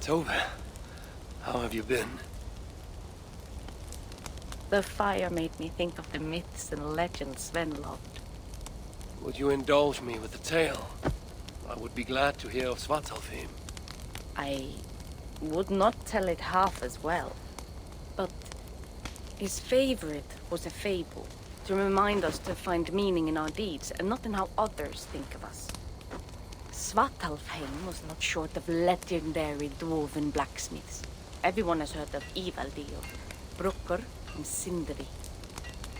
Tove, how have you been? The fire made me think of the myths and legends Sven loved. Would you indulge me with a tale? I would be glad to hear of Svartalfheim. I would not tell it half as well, but his favorite was a fable, to remind us to find meaning in our deeds and not in how others think of us. Svartalfheim was not short of legendary dwarven blacksmiths. Everyone has heard of Ivaldi, Brucker, and Sindri.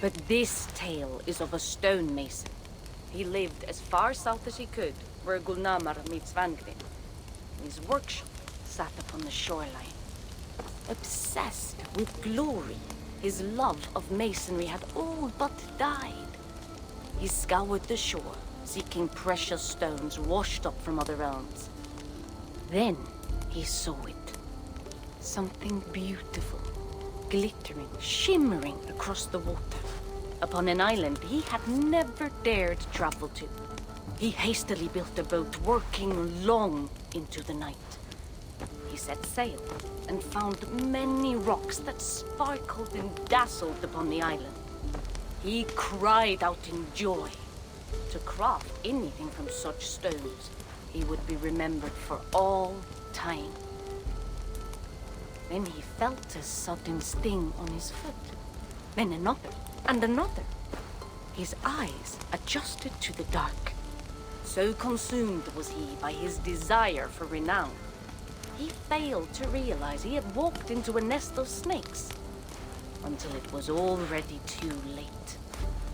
But this tale is of a stonemason. He lived as far south as he could, where Gulnamar meets Vangrim. His workshop sat upon the shoreline. Obsessed with glory, his love of masonry had all but died. He scoured the shore, seeking precious stones washed up from other realms. Then he saw it. Something beautiful, glittering, shimmering across the water, upon an island he had never dared travel to. He hastily built a boat, working long into the night. He set sail and found many rocks that sparkled and dazzled upon the island. He cried out in joy. To craft anything from such stones, he would be remembered for all time. Then he felt a sudden sting on his foot. Then another, and another. His eyes adjusted to the dark. So consumed was he by his desire for renown, he failed to realize he had walked into a nest of snakes, until it was already too late.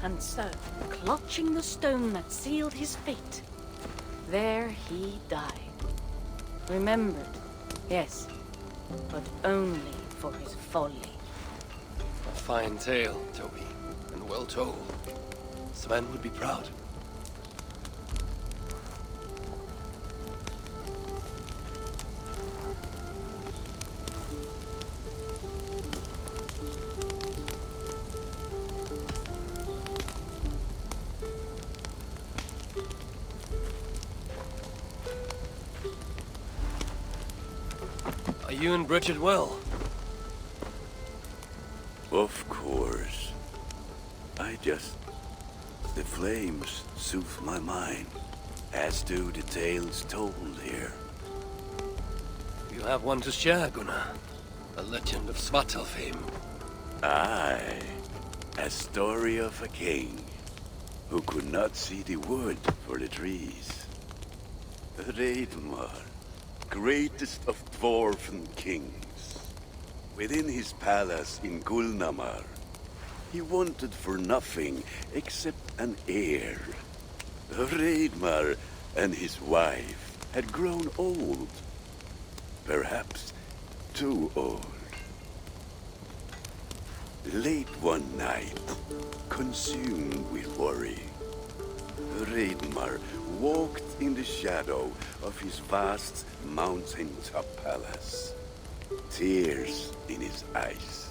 And so, clutching the stone that sealed his fate, there he died. Remembered, yes, but only for his folly. A fine tale, Toby, and well told. Sven would be proud. Are you and Bridget well? Of course. The flames soothe my mind, as do the tales told here. You have one to share, Gunnar. A legend of Svartalfheim. Aye, a story of a king who could not see the wood for the trees. Reidmar, greatest of dwarven kings. Within his palace in Gulnamar, he wanted for nothing except an heir. Reidmar and his wife had grown old. Perhaps too old. Late one night, consumed with worry, Reidmar walked in the shadow of his vast mountaintop palace, tears in his eyes.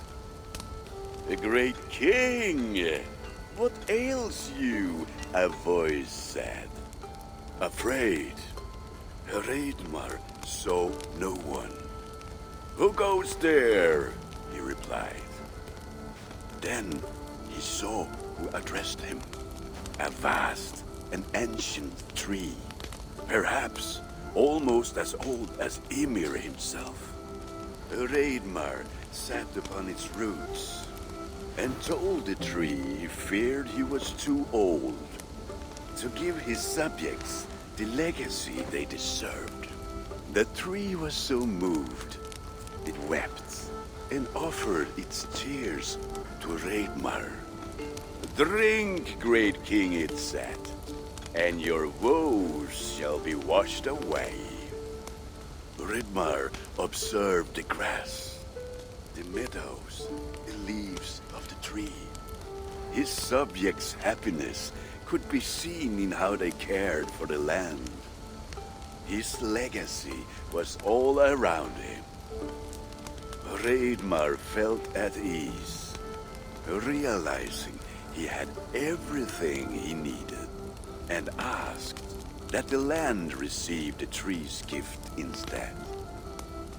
"The great king! What ails you?" a voice said. Afraid, Reidmar saw no one. "Who goes there?" he replied. Then he saw who addressed him. A vast and ancient tree, perhaps almost as old as Ymir himself. Reidmar sat upon its roots and told the tree he feared he was too old to give his subjects the legacy they deserved. The tree was so moved, it wept and offered its tears to Reidmar. "Drink, great king," it said, "and your woes shall be washed away." Reidmar observed the grass, the meadows, the leaves of the tree. His subjects' happiness could be seen in how they cared for the land. His legacy was all around him. Reidmar felt at ease, realizing he had everything he needed, and asked that the land receive the tree's gift instead.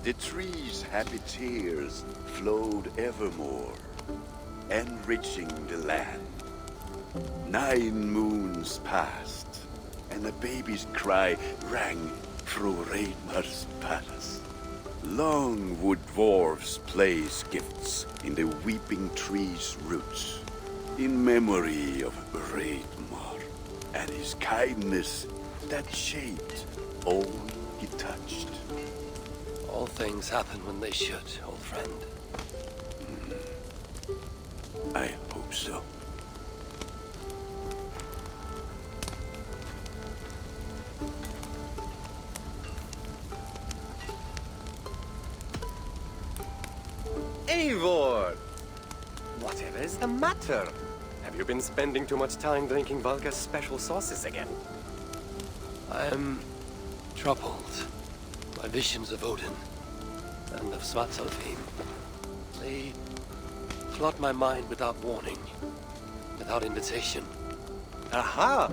The tree's happy tears flowed evermore, enriching the land. 9 moons passed, and a baby's cry rang through Reidmar's palace. Long would dwarves place gifts in the weeping tree's roots, in memory of Reidmar and his kindness that shaped all he touched. All things happen when they should, old friend. I hope so. Eivor! Whatever is the matter? Have you been spending too much time drinking Valka's special sauces again? I am troubled by visions of Odin and of Svartalfheim. They flood my mind without warning, without invitation. Aha!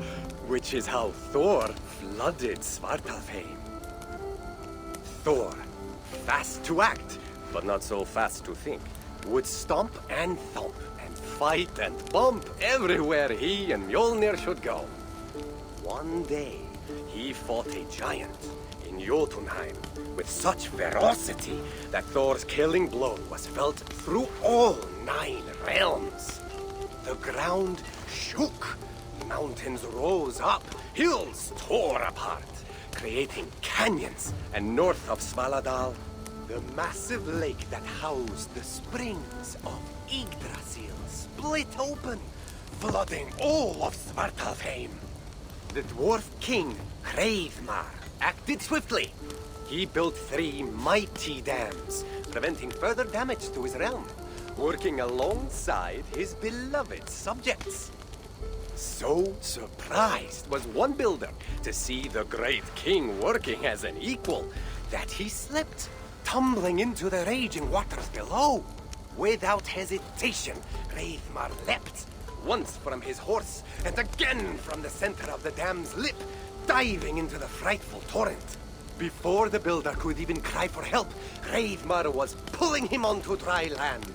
Which is how Thor flooded Svartalfheim. Thor, fast to act, but not so fast to think, would stomp and thump and fight and bump everywhere he and Mjolnir should go. One day, he fought a giant in Jotunheim with such ferocity that Thor's killing blow was felt through all 9 realms. The ground shook, mountains rose up, hills tore apart, creating canyons, and north of Svaladal, the massive lake that housed the springs of Yggdrasil split open, flooding all of Svartalfheim. The dwarf king, Hreidmar, acted swiftly. He built 3 mighty dams, preventing further damage to his realm, working alongside his beloved subjects. So surprised was one builder to see the great king working as an equal that he slipped, tumbling into the raging waters below. Without hesitation, Hreidmar leapt, once from his horse and again from the center of the dam's lip, diving into the frightful torrent. Before the builder could even cry for help, Hreidmar was pulling him onto dry land.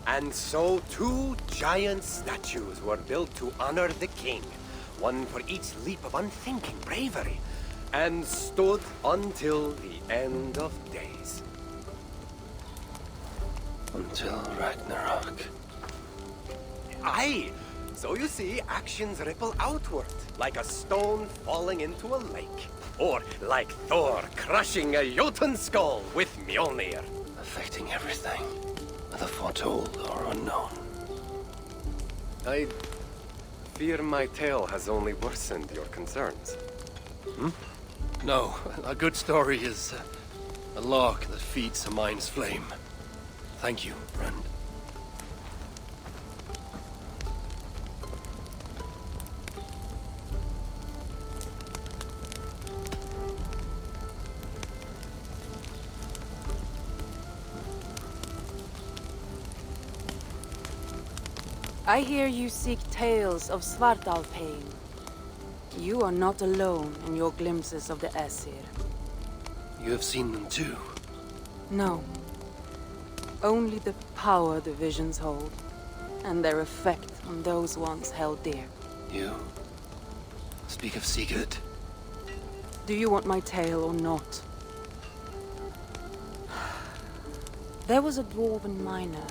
And so 2 giant statues were built to honor the king, one for each leap of unthinking bravery, and stood until the end of days. Until Ragnarok. Aye! So you see, actions ripple outward, like a stone falling into a lake. Or like Thor crushing a Jotun skull with Mjolnir. Affecting everything, whether foretold or unknown. I fear my tale has only worsened your concerns. No, a good story is a log that feeds a mind's flame. Thank you, friend. I hear you seek tales of Svartalfheim. You are not alone in your glimpses of the Aesir. You have seen them too. No. Only the power the visions hold, and their effect on those once held dear. You speak of Sigurd. Do you want my tale or not? There was a dwarven miner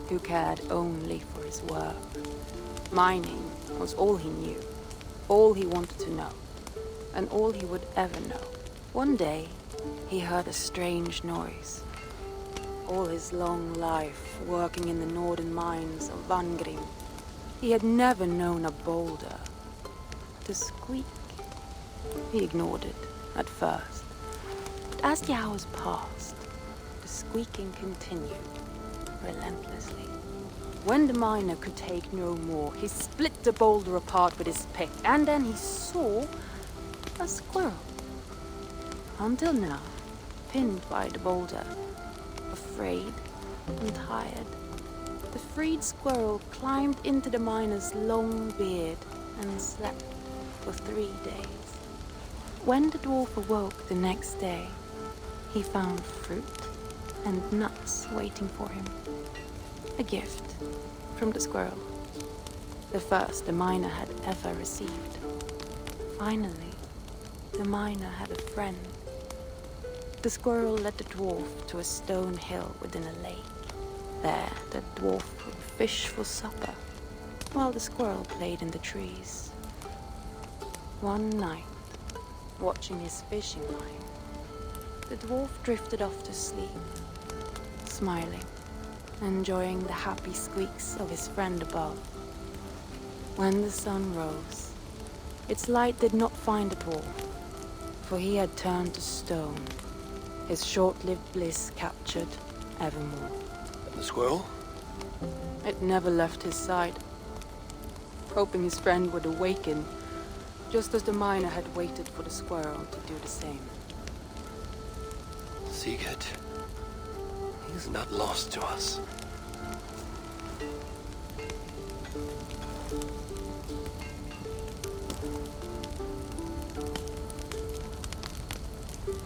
who cared only for his work. Mining was all he knew, all he wanted to know, and all he would ever know. One day, he heard a strange noise. All his long life working in the northern mines of Vangrim, he had never known a boulder to squeak. He ignored it at first, but as the hours passed, the squeaking continued relentlessly. When the miner could take no more, he split the boulder apart with his pick, and then he saw a squirrel. Until now, pinned by the boulder, afraid and tired, the freed squirrel climbed into the miner's long beard and slept for 3 days. When the dwarf awoke the next day, he found fruit and nuts waiting for him. A gift from the squirrel, the first the miner had ever received. Finally, the miner had a friend. The squirrel led the dwarf to a stone hill within a lake. There, the dwarf would fish for supper, while the squirrel played in the trees. One night, watching his fishing line, the dwarf drifted off to sleep, smiling, enjoying the happy squeaks of his friend above. When the sun rose, its light did not find the dwarf, for he had turned to stone, his short-lived bliss captured evermore. And the squirrel? It never left his side, hoping his friend would awaken, just as the miner had waited for the squirrel to do the same. Sigurd, he's not lost to us.